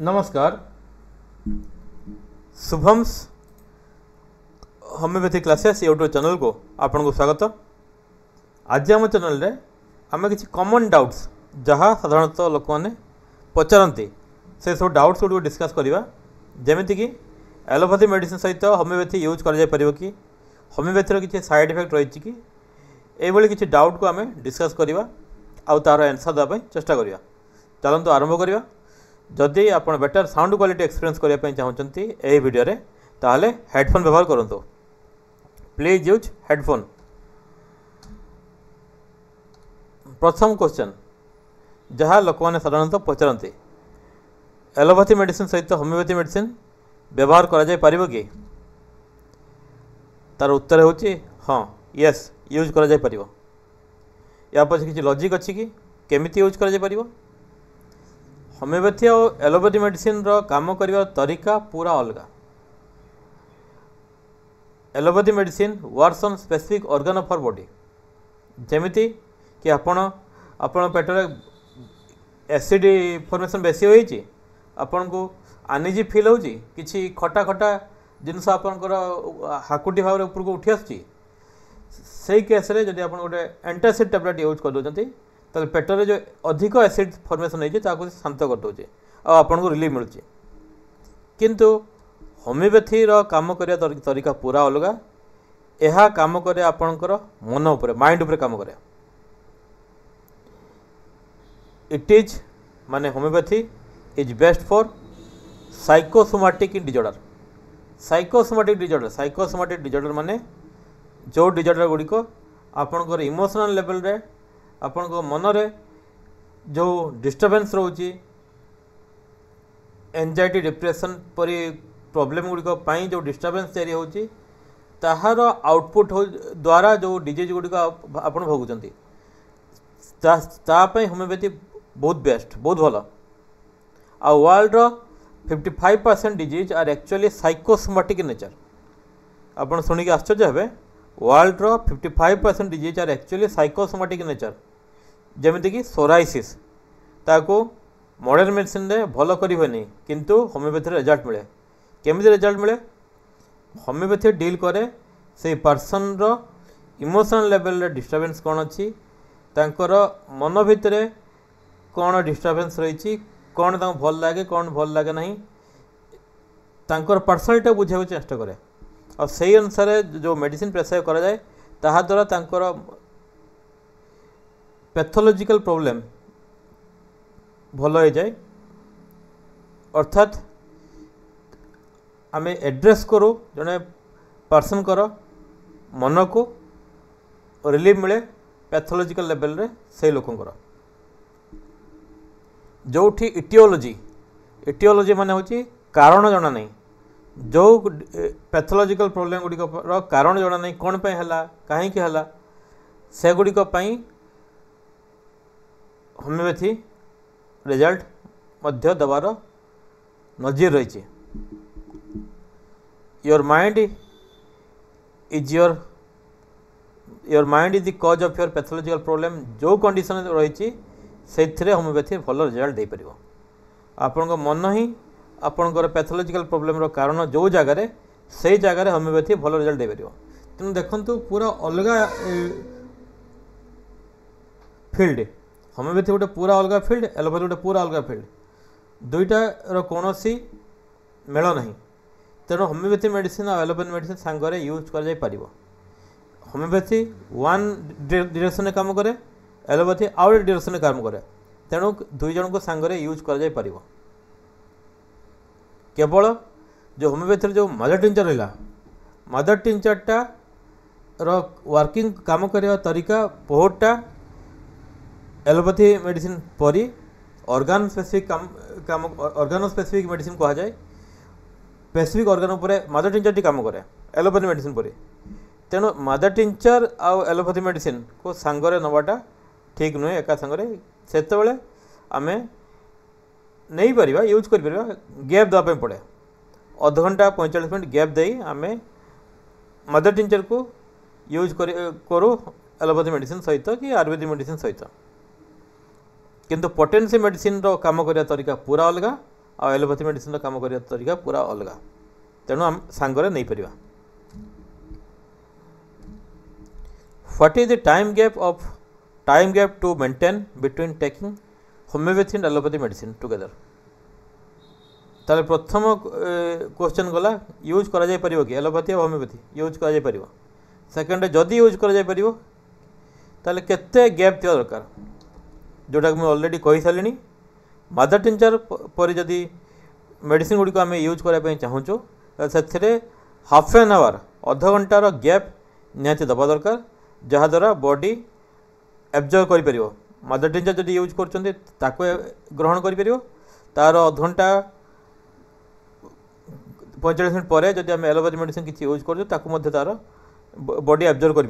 नमस्कार Shubham's homeopathy classes YouTube channel को आपन को स्वागत। आज आम चैनल रे आम किसी कॉमन डाउट्स जहाँ साधारणतः लोक मैंने पचारती से सब डाउट्स गुड़ डिस्कस करवा जमीक कि एलोपैथी मेडिसिन सहित होम्योपैथी यूज कर कि होम्योपैथी किसी साइड इफेक्ट रही कि ये किसी डाउट को आम डिस्कस करवा आउ तार आंसर देवाई चेष्टा करवा। चलते आरंभ करवा। जदि आप बेटर साउंड क्वालिटी एक्सपीरियंस करने चाहते यही वीडियो रे ताहले हेडफोन व्यवहार करूँ। Please use headphone. प्रथम क्वेश्चन जहाँ लोक मैंने साधारणतः पचारती एलोपैथी मेडिसिन सहित होम्योपैथी मेडिसिन व्यवहार करा जाय परिबो कि? तार उत्तर होची हाँ यस यूज करा जाय परिबो। या पछे किछि लॉजिक अछि कि केमिति यूज करा जाय परिबो? होम्योपैथी और एलोपैथी मेडिसिन रो काम करबा तरीका पूरा अलग। Allopathy medicine works on specific organ of our body जेमिति कि आपण पेटर एसिड फॉर्मेशन बेसी होईची आपण को आनिजी फील होची किछि खटा खटा जिनस आपनकर हाकुटी भाव ऊपर को उठी आछी से केस रे जदि आपण गोटे एंटासिड टैबलेट यूज कर दोचंती तो पेटर जो अधिक एसिड फॉर्मेशन होती है शांत कर दौचे आपन को रिलीफ मिलूँ। किंतु होम्योपैथी काम करने तरीका पूरा अलग। यह काम करे आपणकर मन उपर माइंड उपर काम करे। इट इज माने homeopathy is best for psychosomatic disorder. Psychosomatic disorder माने जो डिजॉर्डर गुड़िक आपणकर इमोशनल लेवल रे आपण को मन रे जो डिस्टर्बेंस रोची एंजाइटी डिप्रेशन परी प्रॉब्लम गुड़िक जो डिस्टर्बेंस तैयारी होची ताहार आउटपुट द्वारा जो डिजीज गुड़िक आपण भोगुचंती तापाई होम्योपैथी बहुत बेस्ट बहुत भल। आ वर्ल्ड रो 55% disease are actually psychosomatic in nature. आपण सुनिक आश्चर्य हेबे वर्ल्ड रो 55% disease are actually psychosomatic in nature. जमीक कि सोराइसिस ताको मॉडर्न मेडिसिन रे भल करी हुए नहीं किंतु होम्योपैथी रिजल्ट मिले। केमिति रिजल्ट मिले? होम्योपैथी डील करे से पर्सन रो इमोशनल लेवल रे डिस्टर्बेंस कौन अच्छी तांकर मन भितर कौन डिस्टर्बेंस रही कौन तांको भल लगे कौन भल लगे नहीं तांकर पर्सनालिटी बुझाइବାକୁ चेष्टा करे और सही अनुसार जो मेडिसिन प्रेस्क्राइब करा जाए ताहा द्वारा तांकर पैथोलॉजिकल प्रॉब्लम भल हो जाए। अर्थात आम एड्रेस करूँ जड़े पर्सन कर मन को रिलीफ मिले पैथोलॉजिकल लेवल रे से लोकंकर जोठी इटियोलॉजी माने होची कारण जना नहीं जो पैथोलॉजिकल प्रॉब्लम गुड़िक कारण जना नहीं कौन पे हला कहीं हला से गुड़िक होम्योपैथी रिजल्ट मध्य दबार नजीर रही। Your mind is the cause of your pathological problem जो कंडीशन रही से होम्योपैथी भल रिजल्ट दे पारिबो। आपन मन ही आपनकर पैथोलॉजिकल प्रॉब्लम रो कारण जो जगार से जगार होम्योपैथी भल रिजल्ट दे पारिबो। तेणु देखंतु पूरा अलग फील्ड होम्योपैथी गोटे पूरा अलग फील्ड एलोपैथी गोटे पूरा अलग फील्ड दुईटार कौन मेल ना। तेणु होम्योपैथी मेडिसिन और एलोपैथी मेडिसिन सांगरे यूज कर जाय पारिबो। होम्योपैथी वन डायरेक्शन काम करे एलोपैथी आउ एक डायरेक्शन काम करे तेणु दुई जन को सांगरे यूज कर जाय पारिबो। केवल जो होम्योपैथी जो मदर टिंचर रहा मदर टिंचरटा वर्किंग काम करने तरीका बहुतटा एलोपैथी मेडिसिन परी ऑर्गन स्पेसिफिक काम ऑर्गन स्पेसिफिक मेडिसिन कहा जाए। स्पेसिफिक ऑर्गन उपरे मदर टिंचर टी काम करे एलोपैथी मेडिसिन परी। तेणु मदर टिंचर आउ एलोपैथी मेडिसिन को सांगरे नवाटा ठीक नुहे एका सांगरे सेतेबेले आमे नहीं परिबा यूज कर परिबा गैप देवा पड़े अध घंटा 45 मिनट गैप दे आमे मदर टिंचर को यूज करूँ एलोपैथी मेडिसिन सहित कि आयुर्वेदिक मेडिसिन सहित। किंतु पोटेंसी मेडिसिन रो काम करिया तरीका पूरा अलग आ एलोपैथी मेडिसिन काम करने तरीका पूरा अलग तेणु आम सांगरे नहीं परिवा। What is the time gap to maintain between taking homeopathy and allopathy medicine together. ताले प्रथम क्वेश्चन गला यूज करा जाय परिबो कि एलोपैथी और होमियोपैथी यूज करा जाय परिबो। सेकंड जदि यूज करा जाय परिबो ताले केते गैप थिया दरकार जोटा मैं ऑलरेडी कहि सालिनी। मदर टिंचर पर जदि मेडिसिन गुडी को आम यूज करने चाहूँ से हाफ एन आवर अध घंटार गैप निहाती दबा दरकार जहाद्वारा बॉडी एब्जर्व कर मदर टिंचर जदि यूज कर ग्रहण कर तार अध घंटा 45 मिनट पर जदि आम एलोपैथी मेडिसिन किसी यूज कर तार बॉडी एब्जर्व कर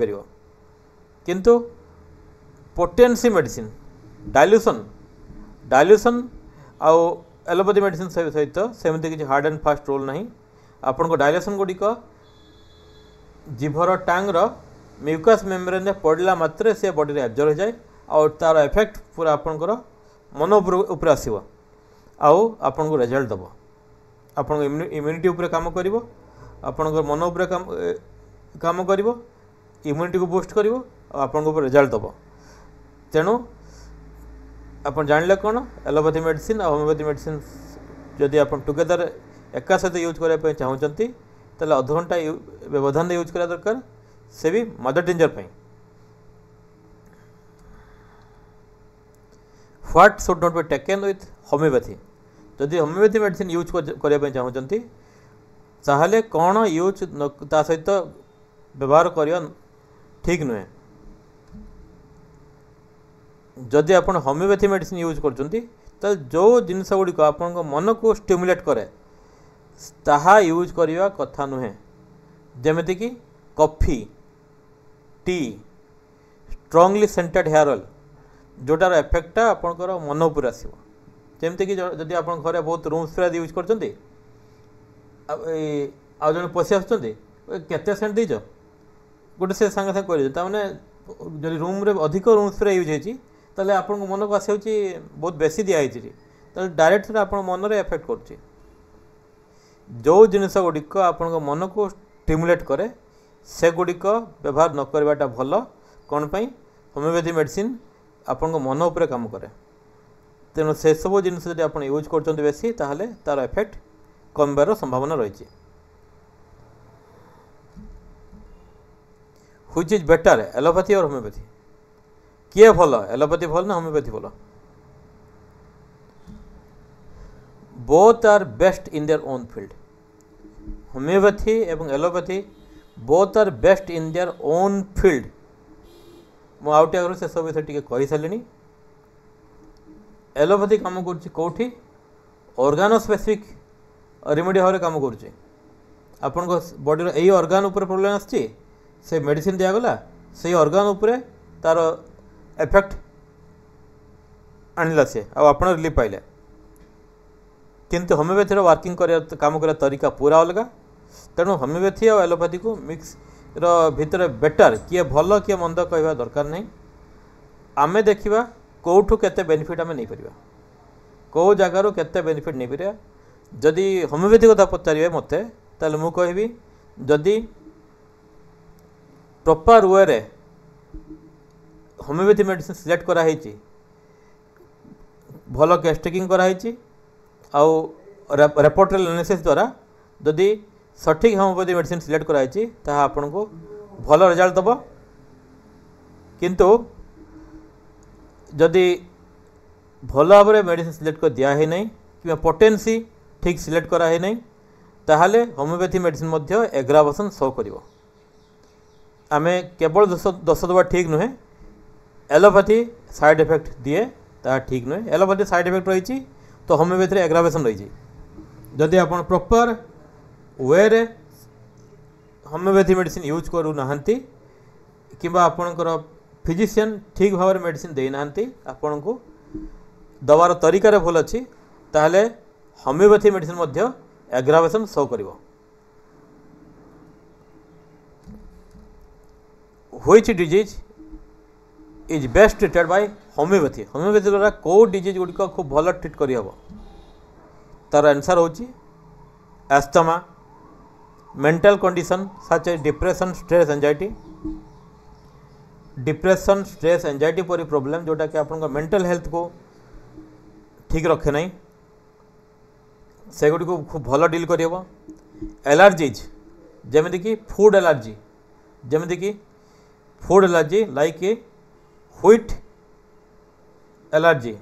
किंतु पोटेंसी मेडिसिन डाइल्यूशन आउ एलोपैथी मेडिसिन सहित सेमती किसी हार्ड एंड फास्ट रूल नहीं। आपण को डाइल्यूशन गुड़िक जीभर टांगर म्यूकस मेम्ब्रेन पड़ला मात्रे से बॉडी एब्जर्व हो जाए और तार इफेक्ट पूरा आपणकर मन उपर आसो आपण को रिजल्ट दब आपण इम्यूनिटी उपर काम करिवो आपणकर मन उपर काम करिवो इम्यूनिटी को बूस्ट करिवो आपण को रिजल्ट दब। तेणु आप जानले कौन एलोपैथी मेडिसिन और होमियोपैथी मेडिसिन जदि आप टुगेदर एका सहित यूज करने चाहूँगी ताले अध घंटा व्यवधान यूज करा दरकार से भी मदर टिंचर पे। What should not be taken with homeopathy जदि होमियोपैथी मेडिसिन यूज करने चाहूँगी ताहले कौन यूज ता सहित व्यवहार करवा ठीक नुहे। जदि आप होमियोपैथी मेडिसिन यूज कर जो जिनस गुड़िक आप मन को स्टिमुलेट करे ताहा यूज करवा कथा नुहे। जमीती कि coffee tea strongly scented hair oil जोटार इफेक्टा आपंकर मन उपर आसो। जमीती कि जदि आप घर बहुत रूम स्प्रे यूज कर जन पशि आसते सेंट दीच गोटे से सांगे सांगे कर जब रूम रे अधिक रूम स्प्रे यूज होती ताले आपन को मन को आसे बहुत बेसी दिखाई डायरेक्ट से आप मन रे इफेक्ट कर जो जिनस गुड़िक आपण मन को स्टिमुलेट करे से गुड़िक व्यवहार न करवाटा भल कौन पाई होमियोपैथी मेडिसिन आपण मन उपर काम करे। तेणु से सब जिनस जब आप यूज कर बेसी ताहले तार इफेक्ट कमबार संभावना रही। Which is better allopathy or homeopathy किए भल एलोपैथी भल ना होमियोपैथी भल। Both are best in their own field. Homeopathy एवं allopathy both are best in their own field. मुझे आगे से सब विषय कही सारे। एलोपैथी कम कौटी ऑर्गानो स्पेसिफिक रेमेडी भाव कम कर आपण बॉडी यही ऑर्गान उपर प्रॉब्लम आसी से मेडिसिन दिगला से ऑर्गान उपर तार इफेक्ट आणला से आप रिलीफ पाइले। किंतु होमियोपैथी वर्किंग काम कर तरीका पूरा अलग। तेणु होमियोपैथी और एलोपैथी को मिक्स भितर बेटर किए भल किए मंद कह दरकार नहीं। आमे देखा कौटू केते बेनिफिट आम नहीं पार कौ जगार केते बेनिफिट नहीं पार। जदि होमियोपैथी कथा पचारे मत ताले मु कहबी जदि प्रॉपर वे रे होमियोपैथी मेडिसिन सिलेक्ट कराई भल कैस्टिंग कराई आउ रेपोर्टल एनालिसिस द्वारा जदि सठिक होमियोपैथी मेडिसिन सिलेक्ट कराई ताहा आपन को भल रिजल्ट दब। किंतु जदि भल भाव में मेडिसिन सिलेक्ट कर दिया है नहीं कि पोटेंसी ठीक सिलेक्ट करा है नहीं ताहले होमियोपैथी मेडिसिन मध्य एग्रावेशन शो करिवो। आमे केवल दोष दबा ठीक नुहे एलोपैथी साइड इफेक्ट दिए ता ठीक नुहे। एलोपैथी साइड इफेक्ट रही तो होमियोपैथी एग्रावेशन रही। जदि आप प्रॉपर वे रे होमियोपैथी मेडिसिन यूज करू नाहंती किंबा आपणकर फिजिशियन ठीक भाव में मेडिसिन दे नाहंती आपन को दवार तरीकार भूल अच्छी ताहले होमियोपैथी मेडिसिन मध्य एग्रावेशन शो करिवो। Which disease is best treated by homeopathy. Homeopathy द्वारा कौ डिजीज गुड़िक खूब भल ट्रीट करहब तार आंसर होची asthma, mental condition such as depression, stress, anxiety. Depression, stress, anxiety परी प्रॉब्लम जोटा कि आपन मेंटल हेल्थ को ठीक रखे नहीं, सेगुडी को खूब भल डील कर। एलर्जीज जमीती कि फूड एलर्जी, जमीती कि food allergy like wheat allergy,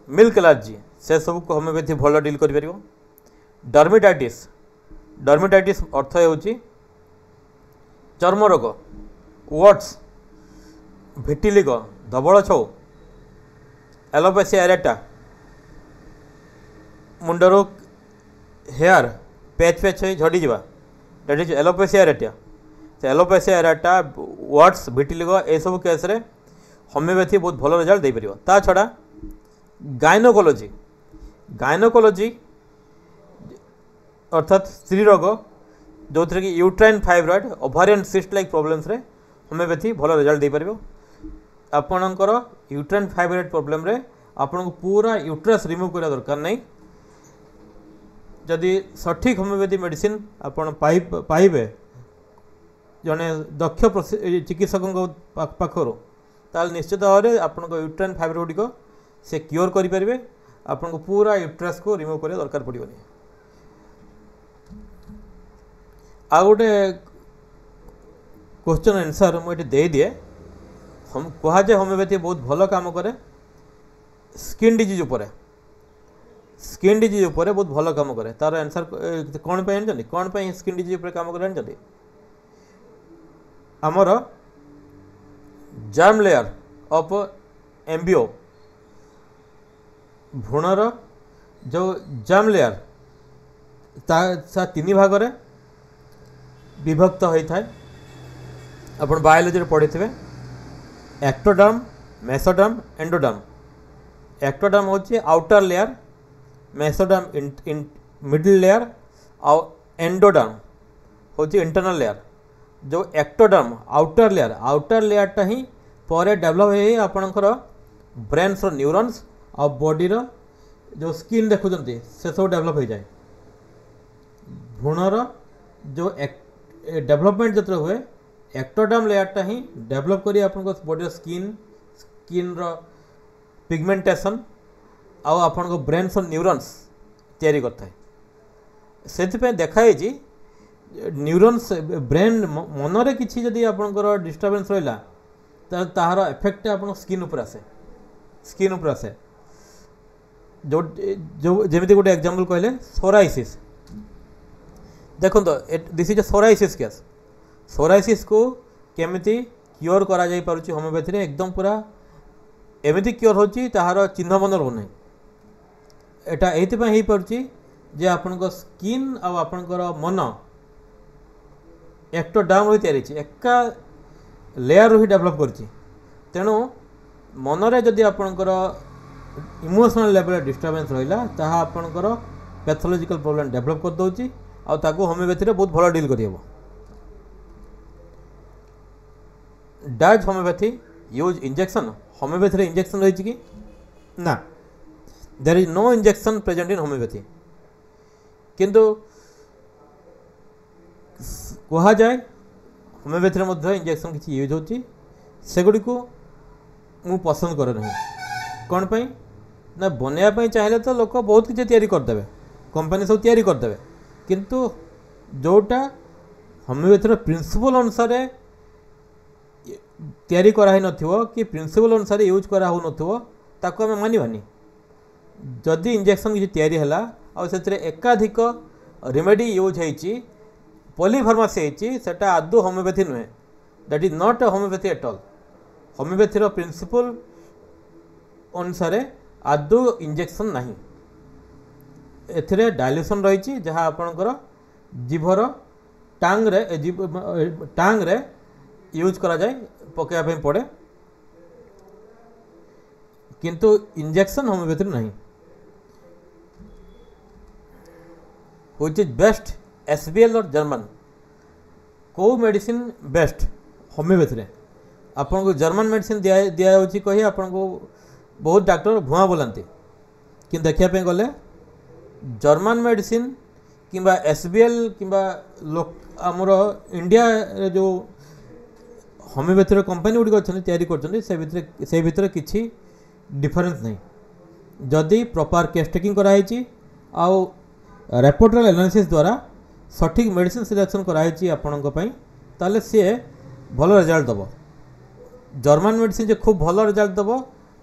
milk allergy, से सब को होमियोपैथी भल डील कर। डर्मिटाइटिस, डर्मिटाइटिस अर्थ होची चर्म रोग, वर्ड्स, भिटिलिगो, धबल छौ, एलोपेसिया एरेटा, मुंडर हेयर पैच पैच झड़ी जावा, दैट इज एलोपेसिया एरेटा। से एलोपेसिया एरेटा, वर्ड्स, भिटिलिगो ए सब केस रे होमियोपैथी बहुत भल रिजल्ट दे परियो। ता छड़ा गायनोकोलॉजी, गायनोकोलॉजी अर्थात स्त्री रोग जो थी कि uterine fibroid, ovarian cyst like problems रे होमियोपैथी भल रिजल्ट दे परियो। आपणकर यूट्राइन फाइब्रॉइड प्रॉब्लम रे आपन को पूरा यूट्रस रिमूव करा दरकार नहीं। जदि सठिक होमियोपैथी मेडिसिन आपन पाइबे जने दक्ष चिकित्सक पाखर, ताल निश्चित भाव में आपन को यूट्राइन फाइब्रॉइड को से क्योर करि परिबे। आपन को पूरा यूट्रस को रिमूव करा दरकार पड़िबनी। आ गोटे क्वेश्चन आंसर मुझे दे दिए। हम कह जाए होमियोपैथी बहुत भल काम करे स्किन डिजीज उपरे, स्किन डिजीज उपरे बहुत भल काम करे। तार आंसर कौन पे जानते, कौन पे स्किन डिजीज उपरे काम करे जानते? आमर जर्म लेयर ऑफ एम्बियो, भ्रूणर जो जर्म लेयर ता तीन भाग रे विभक्त होता है। अपन बायोलॉजी पढ़ी थे एक्टोडर्म, मेसोडर्म, एंडोडर्म। एक्टोडर्म होची outer layer, mesoderm middle layer और एंडोडर्म होची इंटरनल लेयर। जो एक्टोडर्म आउटर लेयरटा ही पर डेवलप हो आपणकर ब्रेन्स न्यूरॉन्स और बॉडी जो स्किन देखुंत से सब डेवलप हो जाए। भ्रूणर जो डेवलपमेंट जो हुए एक्टोडर्म लेयरटा ही डेवलप करी आपन बॉडी स्किन पिगमेंटेशन आउ आपन को ब्रेन्स न्यूरॉन्स तैयारी करता है। से देखाई न्यूरॉन्स ब्रेन मनरे किसी जदि आपनकर डिस्टर्बेंस रहा तार इफेक्ट आपन स्किन उपर आसे, स्किन उपर आसे। जो जो जमीती गोटे एग्जांपल कहले सोराइसिस, देखो this is a psoriasis case. Psoriasis को केमिति क्योर करा जाई पारुची होमियोपैथी रे एकदम पूरा एमिति क्योर होची ताहार चिन्ह मन रहू नहीं। एटा एइतिपा हेई पारुची जे आपनको स्किन आ आपनकर मन एक्टोडर्म रो तयारी छि, एका लेयर रो ही डेवलप करछि। तेणु मनरे जदि आपनकर इमोशनल लेवल डिस्टर्बेंस रहिला ताहा आपनकर पैथोलॉजिकल प्रॉब्लम डेवलप कर दउछि आ ताको होमियोपैथी रे बहुत भल डील करियबो। Does homeopathy use injection? Homeopathy रे इंजेक्शन रही कि ना, there is no injection present in homeopathy. किंतु कहा जाए होमियोपैथी रे इंजेक्शन किसी यूज होची, सेगुडी को मु पसंद करे नहीं। कौन पाई ना बनवाई चाहिए तो लोक बहुत किसी तैयारी करदे, कंपनी सब तैयारी करदे, किंतु जोटा होमियोपैथी प्रिंसिपल अनुसार तैयारी कराई नथिवो कि प्रिंसिपल अनुसार यूज करा हो नथिवो ताको आमे मानिबानी। जदि इंजेक्शन किसी तैयारी हैला आ सेतरे एकाधिक रेमेडी यूज होईची, पॉलीफार्मेसी होईची, सेटा आदौ होमियोपैथी नुहे, that is not a homeopathy at all. Homeopathy रो प्रिंसिपल अनुसार आदौ इंजेक्शन नहीं। एथिरे डायल्यूशन रही जहाँ आपणकर जीभर टांग रे यूज करा जाए पकाइबा पड़े, किंतु इंजेक्शन होमियोपैथी नहीं। व्हिच इज बेस्ट एसबीएल और जर्मन? को मेडिसिन बेस्ट होमियोपैथी रे? आपन को जर्मन मेडिसिन दिया कही आपन को बहुत डॉक्टर भुआ बोलती, कि देखिया पे गले जर्मन मेडिसिन किंबा एसबीएल किंबा आमर इंडिया जो होमियोपैथी कंपनी गुड़िक अच्छा तैयारी कर भितर किसी डिफरेंस नहीं जदि प्रॉपर केस टेकिंग कराई आउ रेपोर्टल एनालिसिस द्वारा सठिक मेडिसिन सिलेक्शन कराई आपंपाई ताले सी भल रिजल्ट दब जर्मन मेडिसिन जो खूब भल रिजल्ट दब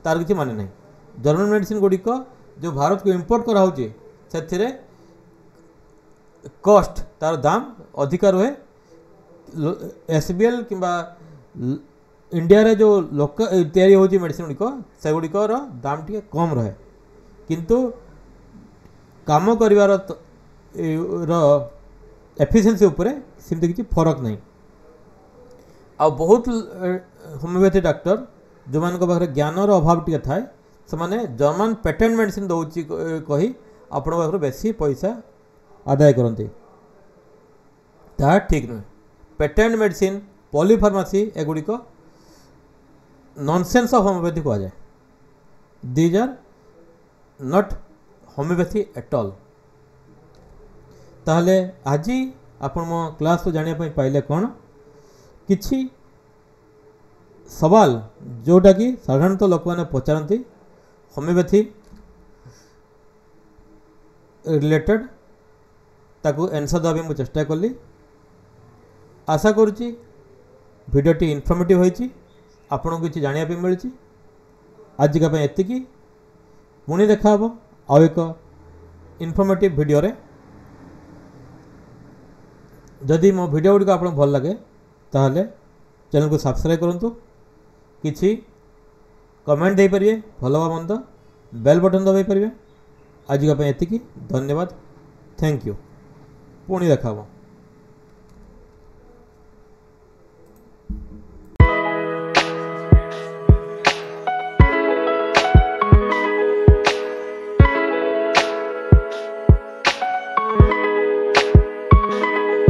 तार किसी माने नहीं जर्मन मेडिसिन गुड़िक जो भारत को इंपोर्ट कराऊँचे से कॉस्ट तार दाम अधिका रुहे एसबीएल किंबा इंडिया रे जो लोक तैयारी होची मेडिसिन गुड़िक से गुड़िकर दाम टी कम रहे किंतु काम करिवार एफिशिएंसी उपरे सिमती किसी फरक नहीं आ बहुत होमियोपैथी डॉक्टर जो मान पाखे ज्ञानर अभाव टी थाए से माने जर्मन पेटेंट मेडिसिन दौची कही आपण पाखर बेसी पैसा आदाय करते ता ठीक नुहे पेटेंट मेडिसिन पॉलीफार्मेसी एगुड़िक नॉनसेंस ऑफ होमियोपैथी कह जाए these are not homeopathy at all ताहले आज आपण मो क्लास को जानिया पई पाइले कौन किछि सवाल जोटा कि साधारणतः लोक मैंने पचारती होमियोपैथी रिलेटेड ताकू आंसर देवा मुझे चेष्टा कली आशा करुच्ची भिडियोटी इनफॉर्मेटिव होईची आपन को किसी जानिया पे मिलची आज का एतिकी पुणी देखा हबो आउ एक इनफॉर्मेटिव वीडियो रे जदि मो वीडियो गुड़िक आपको भल लगे ताहले चैनल को सब्सक्राइब करंतु किछि कमेंट दे परिए भल मंद बेल बटन दबाई परिए आज का एतिकी धन्यवाद थैंक यू पुणी देखा हबो।